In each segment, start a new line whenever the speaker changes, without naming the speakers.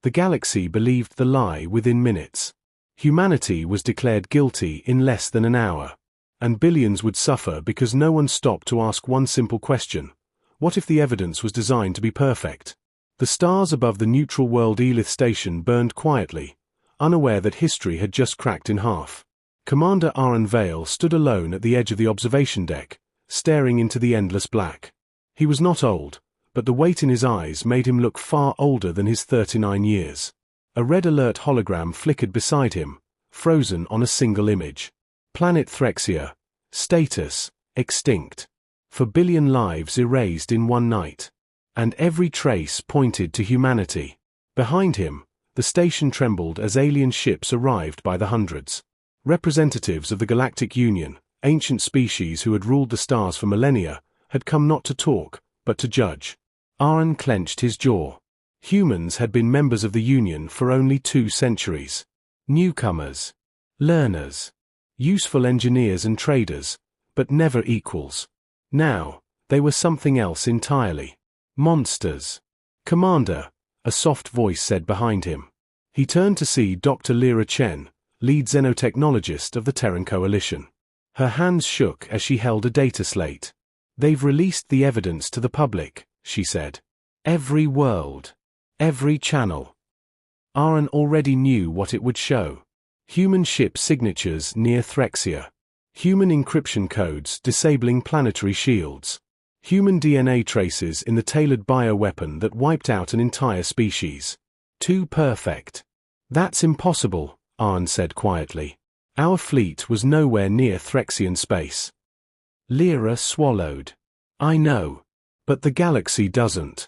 The galaxy believed the lie within minutes. Humanity was declared guilty in less than an hour. And billions would suffer because no one stopped to ask one simple question. What if the evidence was designed to be perfect? The stars above the neutral world Elith station burned quietly, unaware that history had just cracked in half. Commander Aaron Vale stood alone at the edge of the observation deck, staring into the endless black. He was not old, but the weight in his eyes made him look far older than his 39 years. A red alert hologram flickered beside him, frozen on a single image. Planet Threxia. Status: extinct. 4 billion lives erased in one night. And every trace pointed to humanity. Behind him, the station trembled as alien ships arrived by the hundreds. Representatives of the Galactic Union, ancient species who had ruled the stars for millennia, had come not to talk, but to judge. Aaron clenched his jaw. Humans had been members of the Union for only 2 centuries. Newcomers. Learners. Useful engineers and traders, but never equals. Now, they were something else entirely. Monsters. Commander, a soft voice said behind him. He turned to see Dr. Lyra Chen, lead xenotechnologist of the Terran Coalition. Her hands shook as she held a data slate. They've released the evidence to the public, she said. Every world. Every channel. Aaron already knew what it would show. Human ship signatures near Threxia. Human encryption codes disabling planetary shields. Human DNA traces in the tailored bioweapon that wiped out an entire species. Too perfect. That's impossible, Aaron said quietly. Our fleet was nowhere near Threxian space. Lyra swallowed. I know. But the galaxy doesn't.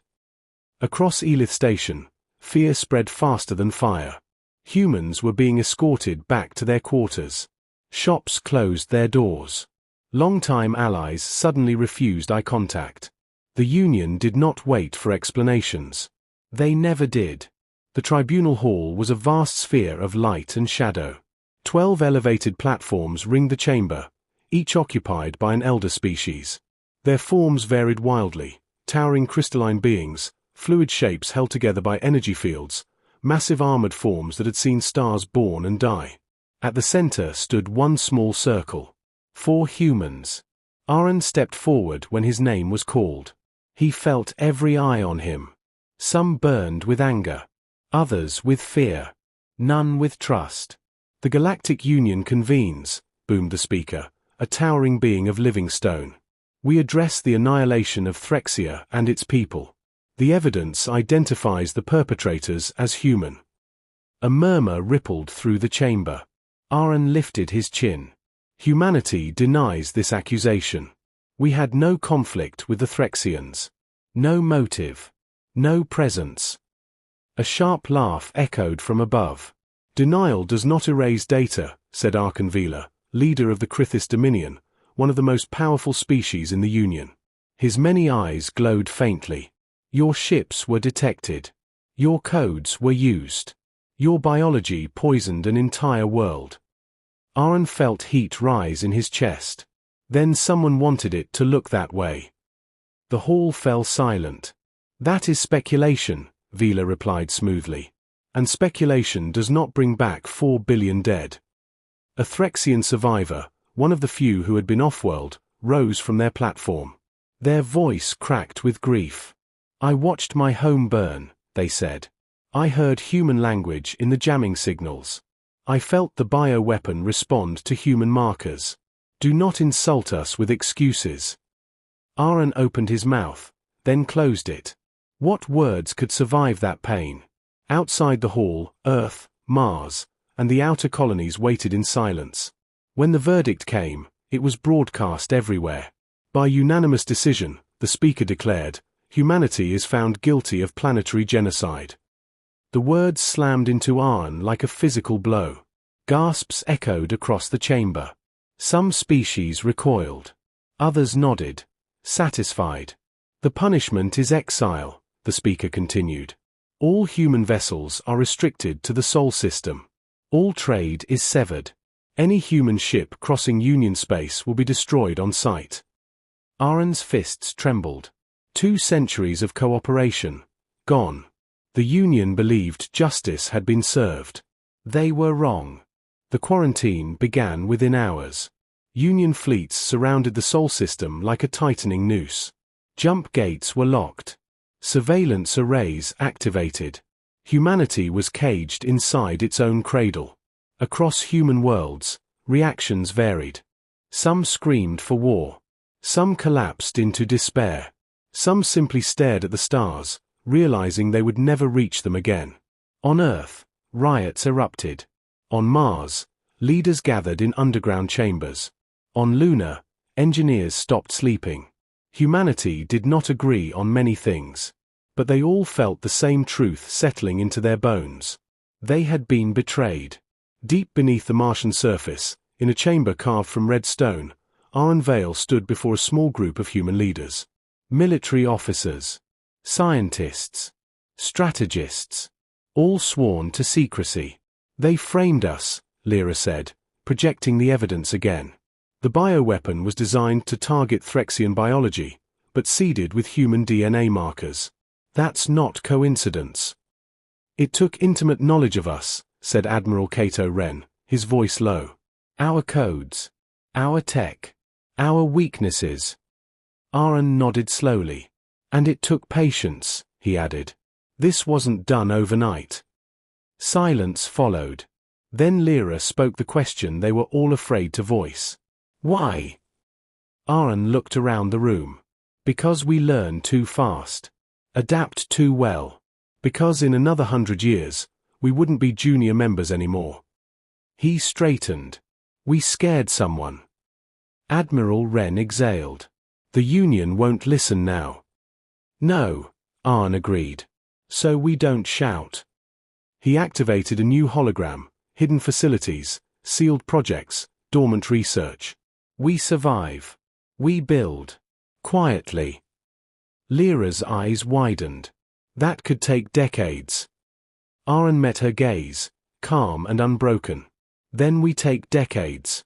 Across Elith Station, fear spread faster than fire. Humans were being escorted back to their quarters. Shops closed their doors. Longtime allies suddenly refused eye contact. The Union did not wait for explanations. They never did. The tribunal hall was a vast sphere of light and shadow. 12 elevated platforms ringed the chamber, each occupied by an elder species. Their forms varied wildly, towering crystalline beings, fluid shapes held together by energy fields, massive armored forms that had seen stars born and die. At the center stood one small circle. 4 humans. Aaron stepped forward when his name was called. He felt every eye on him. Some burned with anger. Others with fear. None with trust. The Galactic Union convenes, boomed the speaker, a towering being of living stone. We address the annihilation of Threxia and its people. The evidence identifies the perpetrators as human. A murmur rippled through the chamber. Aaron lifted his chin. Humanity denies this accusation. We had no conflict with the Threxians. No motive. No presence. A sharp laugh echoed from above. Denial does not erase data, said Arkanvila, leader of the Krithis Dominion, one of the most powerful species in the Union. His many eyes glowed faintly. Your ships were detected. Your codes were used. Your biology poisoned an entire world. Aaron felt heat rise in his chest. Then someone wanted it to look that way. The hall fell silent. That is speculation, Vila replied smoothly. And speculation does not bring back 4 billion dead. A Threxian survivor, one of the few who had been off-world, rose from their platform. Their voice cracked with grief. I watched my home burn, they said. I heard human language in the jamming signals. I felt the bioweapon respond to human markers. Do not insult us with excuses. Aaron opened his mouth, then closed it. What words could survive that pain? Outside the hall, Earth, Mars, and the outer colonies waited in silence. When the verdict came, it was broadcast everywhere. By unanimous decision, the speaker declared, humanity is found guilty of planetary genocide. The words slammed into Aaron like a physical blow. Gasps echoed across the chamber. Some species recoiled. Others nodded, satisfied. The punishment is exile, the speaker continued. All human vessels are restricted to the Sol system. All trade is severed. Any human ship crossing Union space will be destroyed on sight. Aaron's fists trembled. 2 centuries of cooperation. Gone. The Union believed justice had been served. They were wrong. The quarantine began within hours. Union fleets surrounded the Sol system like a tightening noose. Jump gates were locked. Surveillance arrays activated. Humanity was caged inside its own cradle. Across human worlds, reactions varied. Some screamed for war. Some collapsed into despair. Some simply stared at the stars, realizing they would never reach them again. On Earth, riots erupted. On Mars, leaders gathered in underground chambers. On Luna, engineers stopped sleeping. Humanity did not agree on many things, but they all felt the same truth settling into their bones. They had been betrayed. Deep beneath the Martian surface, in a chamber carved from red stone, Aaron Vale stood before a small group of human leaders. Military officers, scientists, strategists, all sworn to secrecy. They framed us, Lyra said, projecting the evidence again. The bioweapon was designed to target Threxian biology, but seeded with human DNA markers. That's not coincidence. It took intimate knowledge of us, said Admiral Cato Wren, his voice low. Our codes. Our tech. Our weaknesses. Aaron nodded slowly. And it took patience, he added. This wasn't done overnight. Silence followed. Then Lyra spoke the question they were all afraid to voice. Why? Aaron looked around the room. Because we learn too fast. Adapt too well. Because in another 100 years, we wouldn't be junior members anymore. He straightened. We scared someone. Admiral Wren exhaled. The Union won't listen now. No, Aaron agreed. So we don't shout. He activated a new hologram, hidden facilities, sealed projects, dormant research. We survive. We build. Quietly. Lyra's eyes widened. That could take decades. Aaron met her gaze, calm and unbroken. Then we take decades.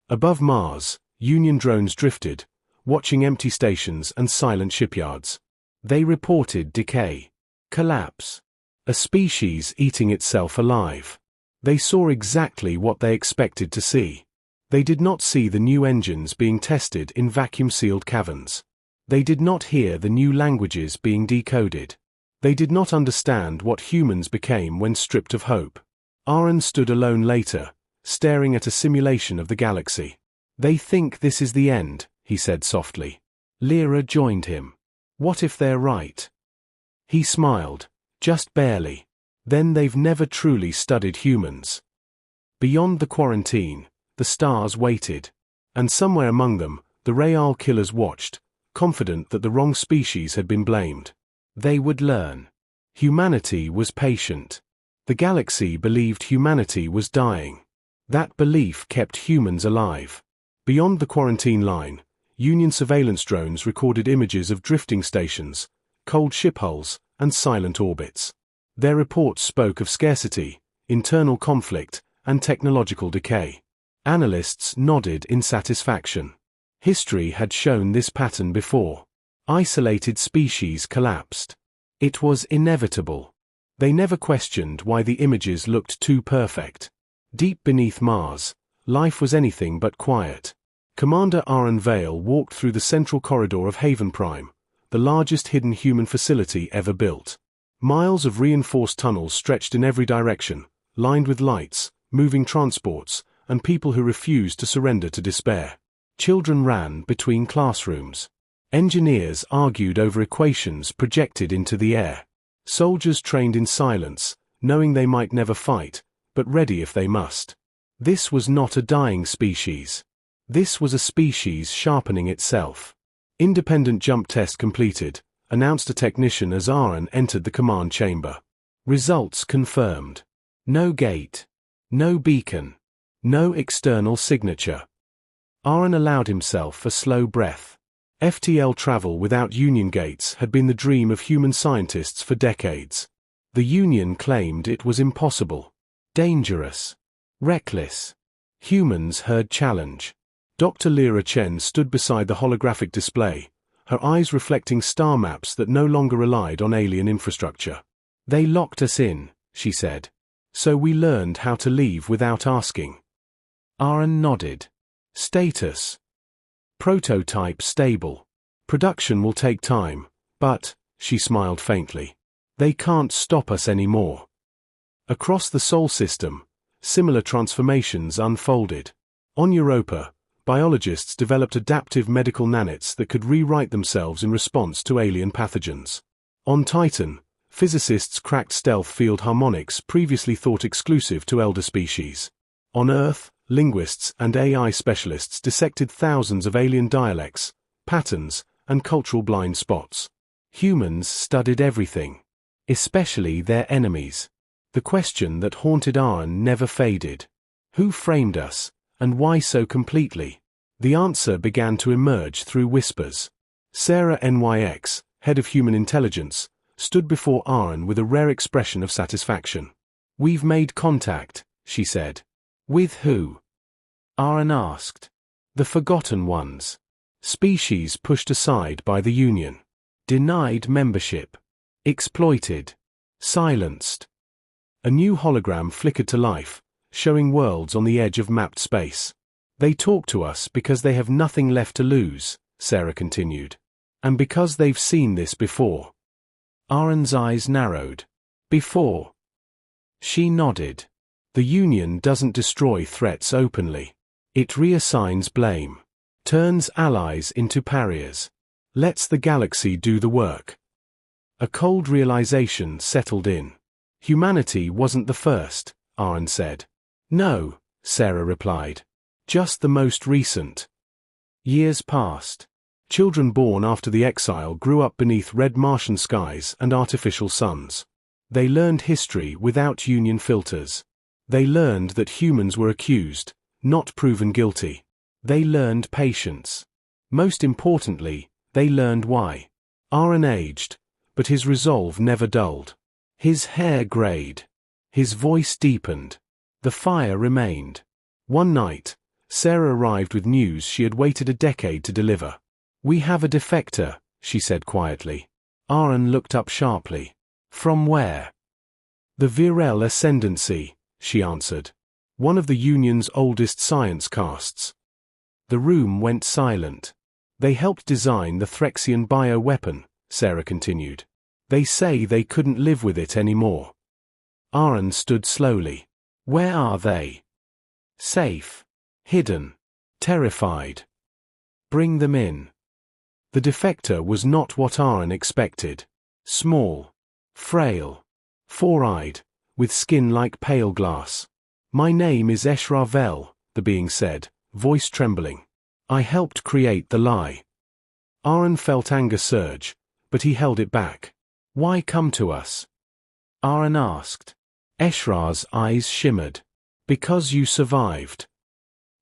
Above Mars, Union drones drifted, watching empty stations and silent shipyards. They reported decay. Collapse. A species eating itself alive. They saw exactly what they expected to see. They did not see the new engines being tested in vacuum-sealed caverns. They did not hear the new languages being decoded. They did not understand what humans became when stripped of hope. Aaron stood alone later, staring at a simulation of the galaxy. They think this is the end, he said softly. Lyra joined him. What if they're right? He smiled, just barely. Then they've never truly studied humans. Beyond the quarantine, the stars waited. And somewhere among them, the Real killers watched, confident that the wrong species had been blamed. They would learn. Humanity was patient. The galaxy believed humanity was dying. That belief kept humans alive. Beyond the quarantine line, Union surveillance drones recorded images of drifting stations, cold ship hulls, and silent orbits. Their reports spoke of scarcity, internal conflict, and technological decay. Analysts nodded in satisfaction. History had shown this pattern before. Isolated species collapsed. It was inevitable. They never questioned why the images looked too perfect. Deep beneath Mars, life was anything but quiet. Commander Aaron Vale walked through the central corridor of Haven Prime, the largest hidden human facility ever built. Miles of reinforced tunnels stretched in every direction, lined with lights, moving transports, and people who refused to surrender to despair. Children ran between classrooms. Engineers argued over equations projected into the air. Soldiers trained in silence, knowing they might never fight, but ready if they must. This was not a dying species. This was a species sharpening itself. Independent jump test completed, announced a technician as Aaron entered the command chamber. Results confirmed. No gate. No beacon. No external signature. Aaron allowed himself a slow breath. FTL travel without Union gates had been the dream of human scientists for decades. The Union claimed it was impossible. Dangerous. Reckless. Humans heard challenge. Dr. Lyra Chen stood beside the holographic display, her eyes reflecting star maps that no longer relied on alien infrastructure. They locked us in, she said. So we learned how to leave without asking. Aaron nodded. Status. Prototype stable. Production will take time, but, she smiled faintly, they can't stop us anymore. Across the Sol system, similar transformations unfolded. On Europa, biologists developed adaptive medical nanits that could rewrite themselves in response to alien pathogens. On Titan, physicists cracked stealth field harmonics previously thought exclusive to elder species. On Earth, linguists and AI specialists dissected thousands of alien dialects, patterns, and cultural blind spots. Humans studied everything, especially their enemies. The question that haunted Aaron never faded. Who framed us, and why so completely? The answer began to emerge through whispers. Sarah NYX, head of human intelligence, stood before Aaron with a rare expression of satisfaction. We've made contact, she said. With who? Aaron asked. The forgotten ones. Species pushed aside by the Union. Denied membership. Exploited. Silenced. A new hologram flickered to life, showing worlds on the edge of mapped space. They talk to us because they have nothing left to lose, Sarah continued. And because they've seen this before. Aaron's eyes narrowed. Before. She nodded. The Union doesn't destroy threats openly. It reassigns blame. Turns allies into pariahs. Lets the galaxy do the work. A cold realization settled in. Humanity wasn't the first, Aaron said. No, Sarah replied. Just the most recent. Years passed. Children born after the exile grew up beneath red Martian skies and artificial suns. They learned history without Union filters. They learned that humans were accused, not proven guilty. They learned patience. Most importantly, they learned why. Aaron aged, but his resolve never dulled. His hair grayed. His voice deepened. The fire remained. One night, Sarah arrived with news she had waited a decade to deliver. We have a defector, she said quietly. Aaron looked up sharply. From where? The Virel Ascendancy, she answered. One of the Union's oldest science castes. The room went silent. They helped design the Threxian bioweapon, Sarah continued. They say they couldn't live with it anymore. Aaron stood slowly. Where are they? Safe. Hidden. Terrified. Bring them in. The defector was not what Aaron expected. Small. Frail. Four-eyed. With skin like pale glass. My name is Eshravel, the being said, voice trembling. I helped create the lie. Aaron felt anger surge, but he held it back. Why come to us? Aaron asked. Eshra's eyes shimmered. Because you survived.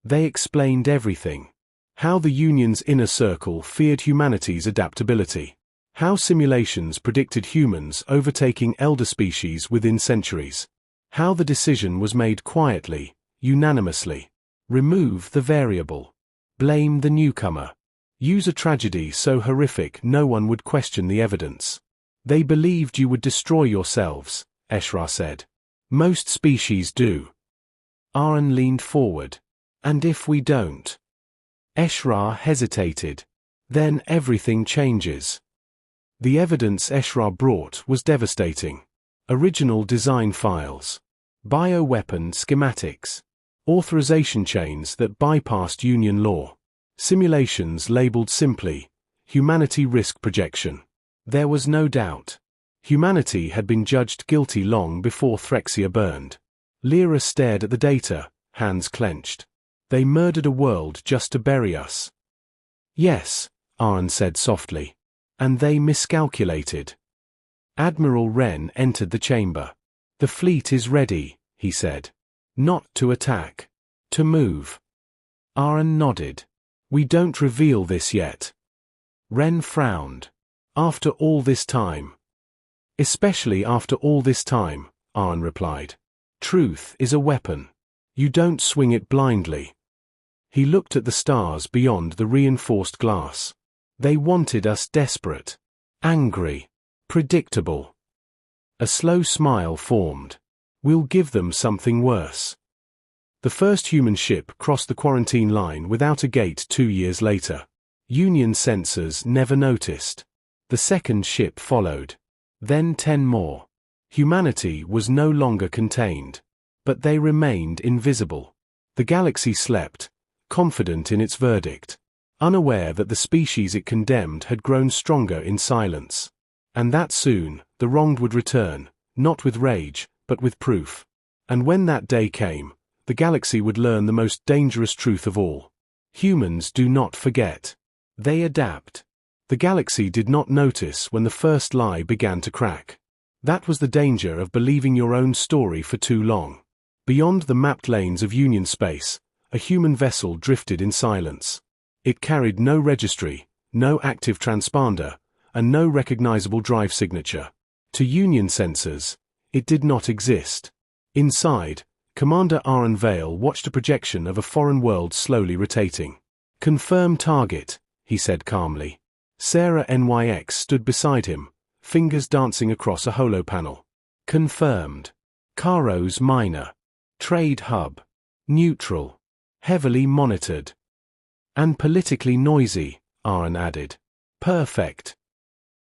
They explained everything. How the Union's inner circle feared humanity's adaptability. How simulations predicted humans overtaking elder species within centuries. How the decision was made quietly, unanimously. Remove the variable. Blame the newcomer. Use a tragedy so horrific no one would question the evidence. They believed you would destroy yourselves, Eshra said. Most species do. Aaron leaned forward. And if we don't? Eshra hesitated. Then everything changes. The evidence Eshra brought was devastating. Original design files. Bioweapon schematics. Authorization chains that bypassed Union law. Simulations labeled simply, Humanity Risk Projection. There was no doubt. Humanity had been judged guilty long before Threxia burned. Lyra stared at the data, hands clenched. They murdered a world just to bury us. Yes, Aaron said softly. And they miscalculated. Admiral Wren entered the chamber. The fleet is ready, he said. Not to attack. To move. Aaron nodded. We don't reveal this yet. Wren frowned. After all this time. Especially after all this time, Aaron replied. Truth is a weapon. You don't swing it blindly. He looked at the stars beyond the reinforced glass. They wanted us desperate. Angry. Predictable. A slow smile formed. We'll give them something worse. The first human ship crossed the quarantine line without a gate 2 years later. Union sensors never noticed. The second ship followed. Then 10 more. Humanity was no longer contained. But they remained invisible. The galaxy slept, confident in its verdict, unaware that the species it condemned had grown stronger in silence. And that soon, the wronged would return, not with rage, but with proof. And when that day came, the galaxy would learn the most dangerous truth of all. Humans do not forget. They adapt. The galaxy did not notice when the first lie began to crack. That was the danger of believing your own story for too long. Beyond the mapped lanes of Union space, a human vessel drifted in silence. It carried no registry, no active transponder, and no recognizable drive signature. To Union sensors, it did not exist. Inside, Commander Aaron Vale watched a projection of a foreign world slowly rotating. "Confirm target," he said calmly. Sarah NYX stood beside him, fingers dancing across a holo panel. "Confirmed. Caro's Minor. Trade hub. Neutral. Heavily monitored. And politically noisy," Aaron added. "Perfect."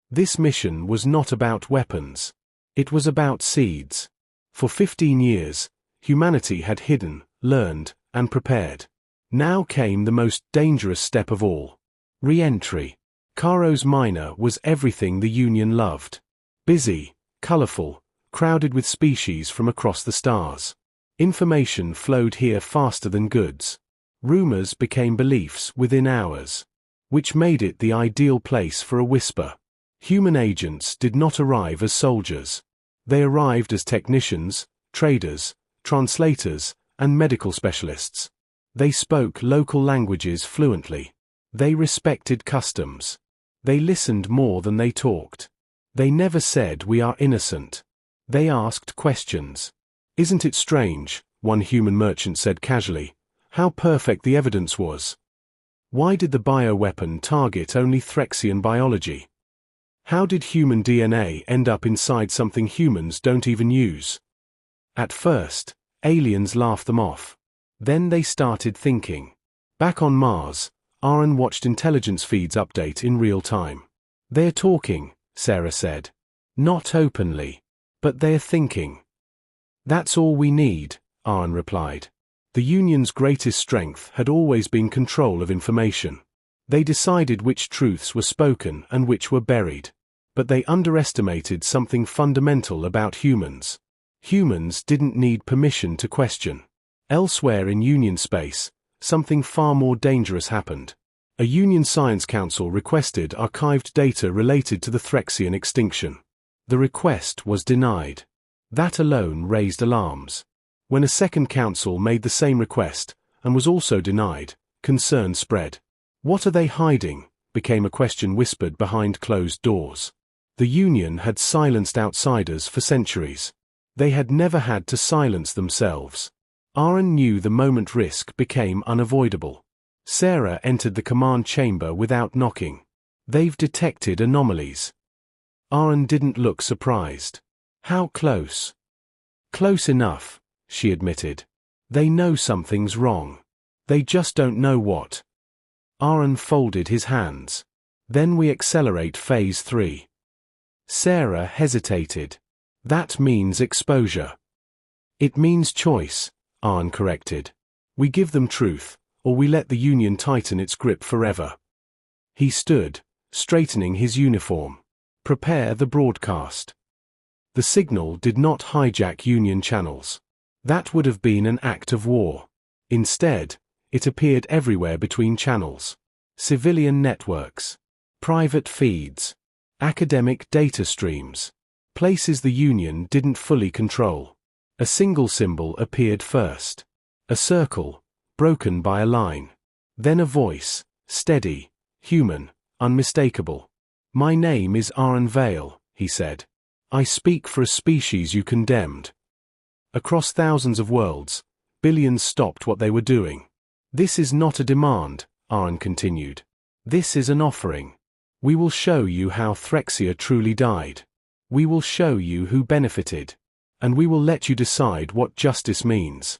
This mission was not about weapons. It was about seeds. For 15 years, humanity had hidden, learned, and prepared. Now came the most dangerous step of all. Re-entry. Caro's Minor was everything the Union loved. Busy, colorful, crowded with species from across the stars. Information flowed here faster than goods. Rumors became beliefs within hours. Which made it the ideal place for a whisper. Human agents did not arrive as soldiers. They arrived as technicians, traders, translators, and medical specialists. They spoke local languages fluently. They respected customs. They listened more than they talked. They never said we are innocent. They asked questions. "Isn't it strange," one human merchant said casually, "how perfect the evidence was? Why did the bioweapon target only Threxian biology? How did human DNA end up inside something humans don't even use?" At first, aliens laughed them off. Then they started thinking. Back on Mars, Aaron watched intelligence feeds update in real time. "They're talking," Sarah said. "Not openly. But they're thinking." "That's all we need," Aaron replied. The Union's greatest strength had always been control of information. They decided which truths were spoken and which were buried. But they underestimated something fundamental about humans. Humans didn't need permission to question. Elsewhere in Union space, something far more dangerous happened. A Union Science Council requested archived data related to the Threxian extinction. The request was denied. That alone raised alarms. When a second council made the same request, and was also denied, concern spread. "What are they hiding?" became a question whispered behind closed doors. The Union had silenced outsiders for centuries. They had never had to silence themselves. Aaron knew the moment risk became unavoidable. Sarah entered the command chamber without knocking. "They've detected anomalies." Aaron didn't look surprised. "How close?" "Close enough," she admitted. "They know something's wrong. They just don't know what." Aaron folded his hands. "Then we accelerate phase 3. Sarah hesitated. "That means exposure." "It means choice," Aaron corrected. "We give them truth, or we let the Union tighten its grip forever." He stood, straightening his uniform. "Prepare the broadcast." The signal did not hijack Union channels. That would have been an act of war. Instead, it appeared everywhere between channels. Civilian networks. Private feeds. Academic data streams. Places the Union didn't fully control. A single symbol appeared first. A circle, broken by a line. Then a voice, steady, human, unmistakable. "My name is Aaron Vale," he said. "I speak for a species you condemned." Across thousands of worlds, billions stopped what they were doing. "This is not a demand," Aaron continued. "This is an offering. We will show you how Threxia truly died. We will show you who benefited. And we will let you decide what justice means.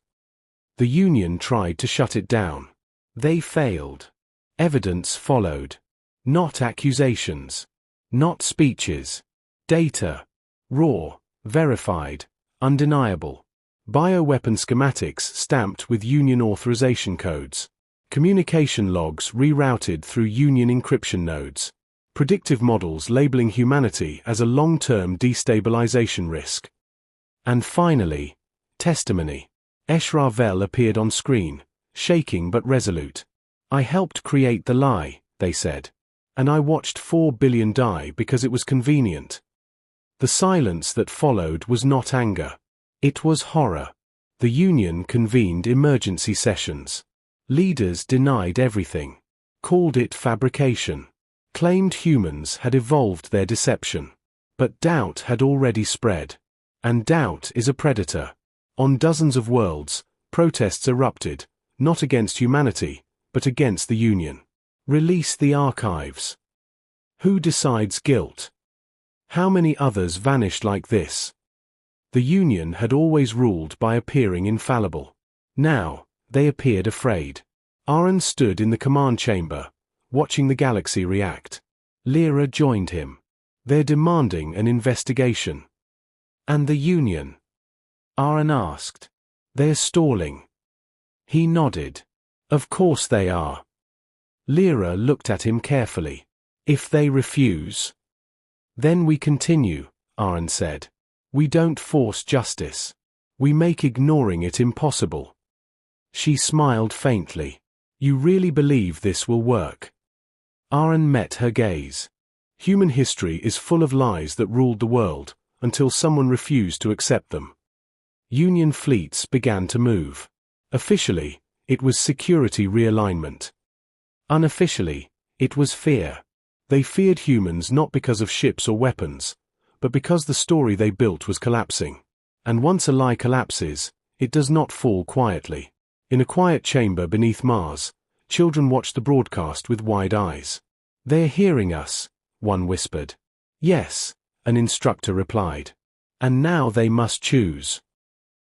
The Union tried to shut it down. They failed. Evidence followed. Not accusations. Not speeches. Data. Raw, verified, undeniable. Bioweapon schematics stamped with Union authorization codes. Communication logs rerouted through Union encryption nodes. Predictive models labeling humanity as a long-term destabilization risk. And finally, testimony. Eshravel appeared on screen, shaking but resolute. I helped create the lie, they said. And I watched 4 billion die because it was convenient. The silence that followed was not anger. It was horror. The Union convened emergency sessions. Leaders denied everything. Called it fabrication. Claimed humans had evolved their deception. But doubt had already spread. And doubt is a predator. On dozens of worlds, protests erupted, not against humanity, but against the Union. Release the archives. Who decides guilt? How many others vanished like this? The Union had always ruled by appearing infallible. Now, they appeared afraid. Aaron stood in the command chamber, watching the galaxy react. Lyra joined him. They're demanding an investigation. And the Union? Aaron asked. They're stalling. He nodded. Of course they are. Lyra looked at him carefully. If they refuse? Then we continue, Aaron said. We don't force justice. We make ignoring it impossible. She smiled faintly. You really believe this will work? Aaron met her gaze. Human history is full of lies that ruled the world, until someone refused to accept them. Union fleets began to move. Officially, it was security realignment. Unofficially, it was fear. They feared humans not because of ships or weapons, but because the story they built was collapsing. And once a lie collapses, it does not fall quietly. In a quiet chamber beneath Mars, children watched the broadcast with wide eyes. They're hearing us, one whispered. Yes, an instructor replied. And now they must choose.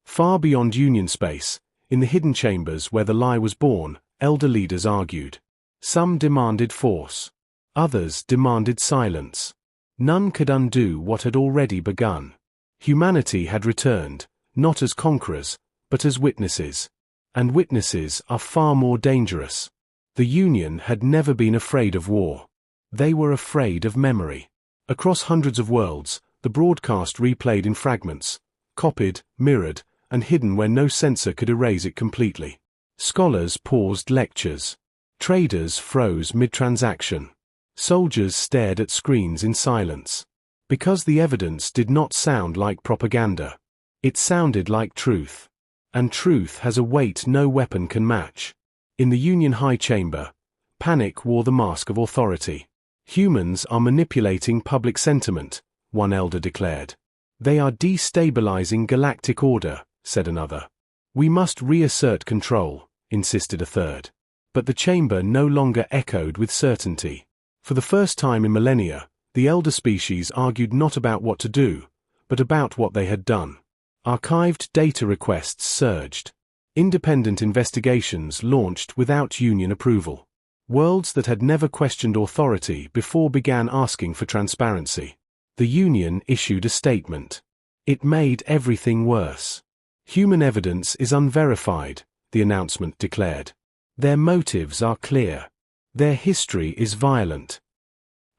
Far beyond Union space, in the hidden chambers where the lie was born, elder leaders argued. Some demanded force. Others demanded silence. None could undo what had already begun. Humanity had returned, not as conquerors, but as witnesses. And witnesses are far more dangerous. The Union had never been afraid of war. They were afraid of memory. Across hundreds of worlds, the broadcast replayed in fragments, copied, mirrored, and hidden where no censor could erase it completely. Scholars paused lectures. Traders froze mid-transaction. Soldiers stared at screens in silence. Because the evidence did not sound like propaganda. It sounded like truth. And truth has a weight no weapon can match. In the Union High Chamber, panic wore the mask of authority. Humans are manipulating public sentiment, one elder declared. They are destabilizing galactic order, said another. We must reassert control, insisted a third. But the chamber no longer echoed with certainty. For the first time in millennia, the elder species argued not about what to do, but about what they had done. Archived data requests surged. Independent investigations launched without Union approval. Worlds that had never questioned authority before began asking for transparency. The Union issued a statement. It made everything worse. Human evidence is unverified, the announcement declared. Their motives are clear. Their history is violent.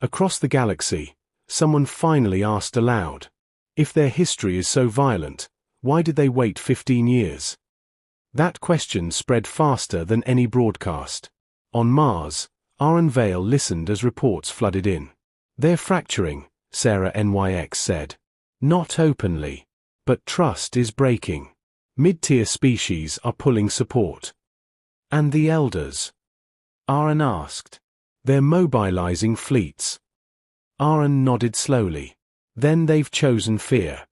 Across the galaxy, someone finally asked aloud. If their history is so violent, why did they wait 15 years? That question spread faster than any broadcast. On Mars, Aaron Vale listened as reports flooded in. They're fracturing, Sarah NYX said. Not openly. But trust is breaking. Mid-tier species are pulling support. And the elders? Aaron asked. They're mobilizing fleets. Aaron nodded slowly. Then they've chosen fear.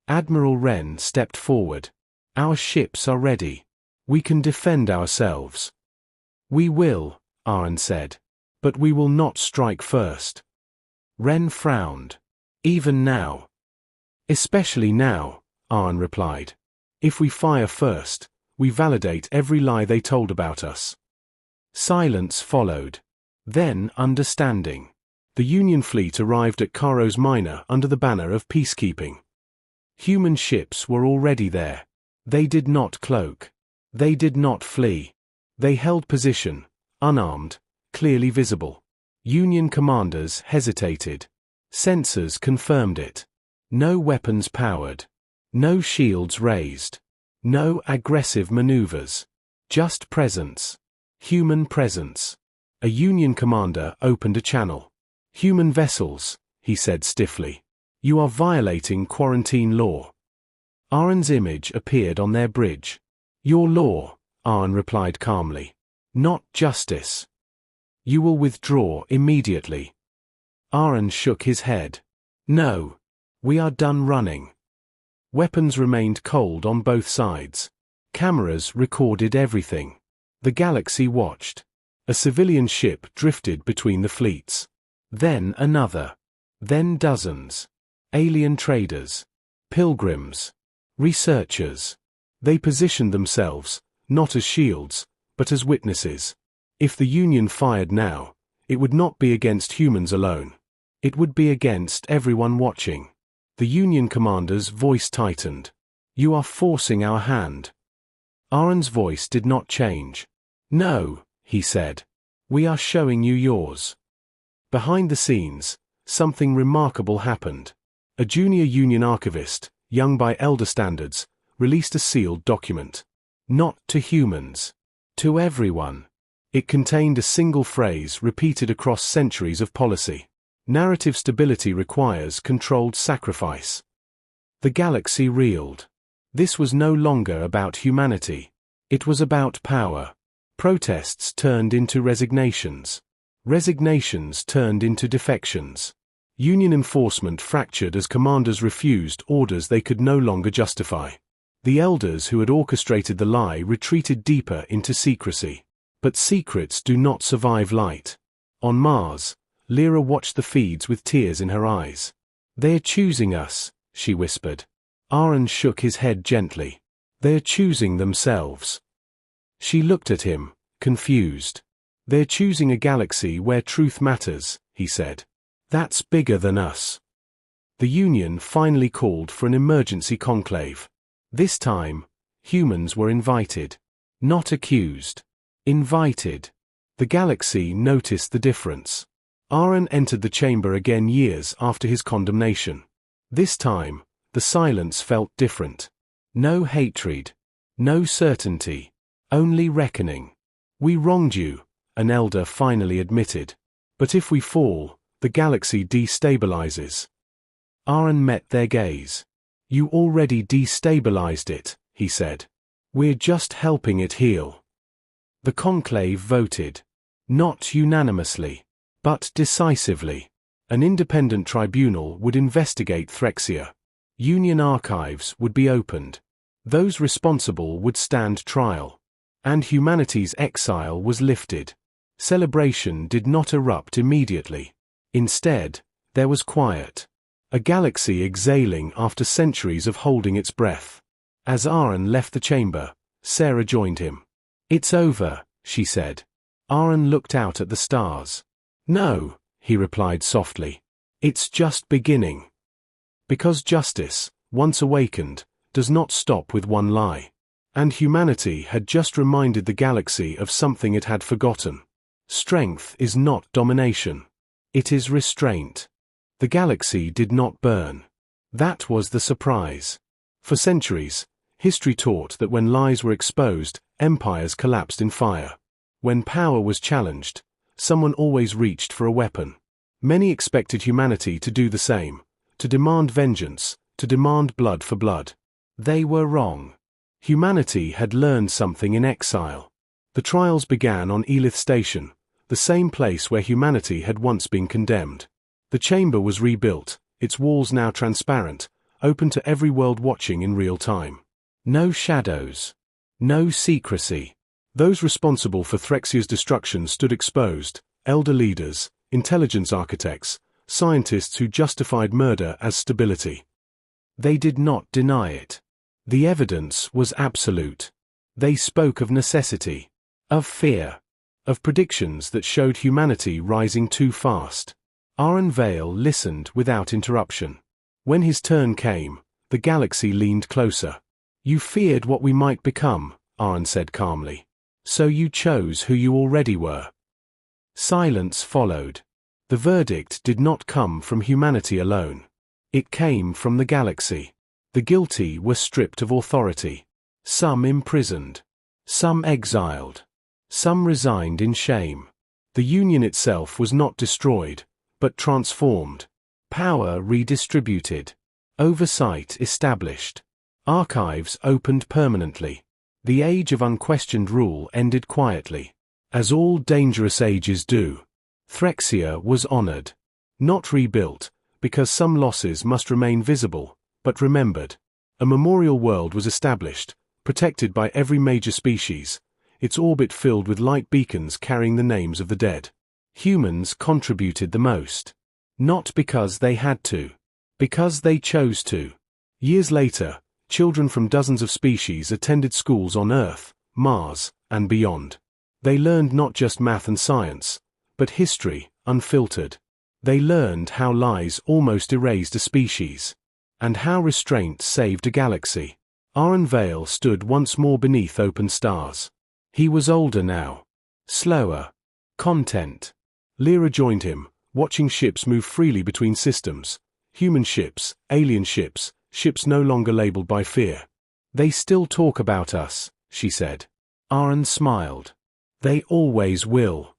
Admiral Wren stepped forward. Our ships are ready. We can defend ourselves. We will, Aaron said. But we will not strike first. Wren frowned. Even now. Especially now, Arn replied. If we fire first, we validate every lie they told about us. Silence followed. Then understanding. The Union fleet arrived at Caro's Minor under the banner of peacekeeping. Human ships were already there. They did not cloak. They did not flee. They held position, unarmed, clearly visible. Union commanders hesitated. Sensors confirmed it. No weapons powered. No shields raised. No aggressive maneuvers. Just presence. Human presence. A Union commander opened a channel. "Human vessels," he said stiffly. "You are violating quarantine law." Arn's image appeared on their bridge. "Your law," Arn replied calmly. "Not justice. You will withdraw immediately." Arn shook his head. "No. We are done running." Weapons remained cold on both sides. Cameras recorded everything. The galaxy watched. A civilian ship drifted between the fleets. Then another. Then dozens. Alien traders. Pilgrims. Researchers. They positioned themselves, not as shields, but as witnesses. If the Union fired now, it would not be against humans alone. It would be against everyone watching. The Union commander's voice tightened. "You are forcing our hand." Arn's voice did not change. "No," he said. "We are showing you yours." Behind the scenes, something remarkable happened. A junior Union archivist, young by elder standards, released a sealed document. Not to humans. To everyone. It contained a single phrase repeated across centuries of policy. Narrative stability requires controlled sacrifice. The galaxy reeled. This was no longer about humanity. It was about power. Protests turned into resignations. Resignations turned into defections. Union enforcement fractured as commanders refused orders they could no longer justify. The elders who had orchestrated the lie retreated deeper into secrecy. But secrets do not survive light. On Mars, Lyra watched the feeds with tears in her eyes. "They are choosing us," she whispered. Arn shook his head gently. "They are choosing themselves." She looked at him, confused. "They're choosing a galaxy where truth matters," he said. "That's bigger than us." The Union finally called for an emergency conclave. This time, humans were invited. Not accused. Invited. The galaxy noticed the difference. Arn entered the chamber again years after his condemnation. This time, the silence felt different. No hatred. No certainty. Only reckoning. "We wronged you," an elder finally admitted. "But if we fall, the galaxy destabilizes." Arn met their gaze. "You already destabilized it," he said. "We're just helping it heal." The conclave voted. Not unanimously, but decisively. An independent tribunal would investigate Threxia. Union archives would be opened. Those responsible would stand trial. And humanity's exile was lifted. Celebration did not erupt immediately. Instead, there was quiet. A galaxy exhaling after centuries of holding its breath. As Arn left the chamber, Sarah joined him. "It's over," she said. Arn looked out at the stars. "No," he replied softly. "It's just beginning." Because justice, once awakened, does not stop with one lie. And humanity had just reminded the galaxy of something it had forgotten. Strength is not domination. It is restraint. The galaxy did not burn. That was the surprise. For centuries, history taught that when lies were exposed, empires collapsed in fire. When power was challenged, someone always reached for a weapon. Many expected humanity to do the same, to demand vengeance, to demand blood for blood. They were wrong. Humanity had learned something in exile. The trials began on Elith Station, the same place where humanity had once been condemned. The chamber was rebuilt, its walls now transparent, open to every world watching in real time. No shadows. No secrecy. Those responsible for Threxia's destruction stood exposed, elder leaders, intelligence architects, scientists who justified murder as stability. They did not deny it. The evidence was absolute. They spoke of necessity, of fear, of predictions that showed humanity rising too fast. Aaron Vale listened without interruption. When his turn came, the galaxy leaned closer. "You feared what we might become," Aaron said calmly. "So you chose who you already were." Silence followed. The verdict did not come from humanity alone. It came from the galaxy. The guilty were stripped of authority. Some imprisoned. Some exiled. Some resigned in shame. The Union itself was not destroyed, but transformed. Power redistributed. Oversight established. Archives opened permanently. The age of unquestioned rule ended quietly. As all dangerous ages do. Threxia was honored. Not rebuilt, because some losses must remain visible, but remembered. A memorial world was established, protected by every major species, its orbit filled with light beacons carrying the names of the dead. Humans contributed the most. Not because they had to. Because they chose to. Years later, children from dozens of species attended schools on Earth, Mars, and beyond. They learned not just math and science, but history, unfiltered. They learned how lies almost erased a species, and how restraint saved a galaxy. Aaron Vale stood once more beneath open stars. He was older now. Slower. Content. Lyra joined him, watching ships move freely between systems. Human ships, alien ships, ships no longer labeled by fear. "They still talk about us," she said. Aaron smiled. "They always will."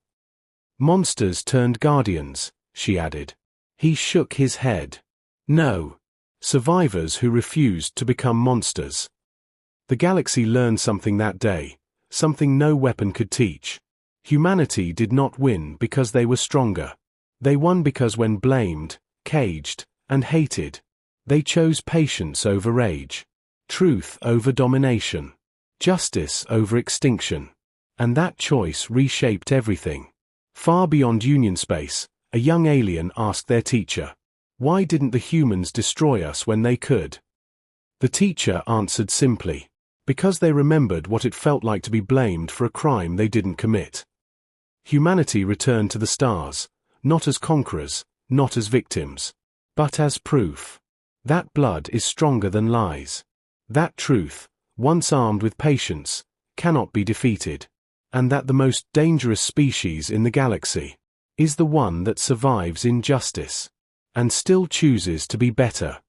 "Monsters turned guardians," she added. He shook his head. "No. Survivors who refused to become monsters." The galaxy learned something that day, something no weapon could teach. Humanity did not win because they were stronger. They won because when blamed, caged, and hated, they chose patience over rage, truth over domination, justice over extinction. And that choice reshaped everything. Far beyond Union space, a young alien asked their teacher, "Why didn't the humans destroy us when they could?" The teacher answered simply, "Because they remembered what it felt like to be blamed for a crime they didn't commit." Humanity returned to the stars, not as conquerors, not as victims, but as proof. That blood is stronger than lies. That truth, once armed with patience, cannot be defeated. And that the most dangerous species in the galaxy is the one that survives injustice and still chooses to be better.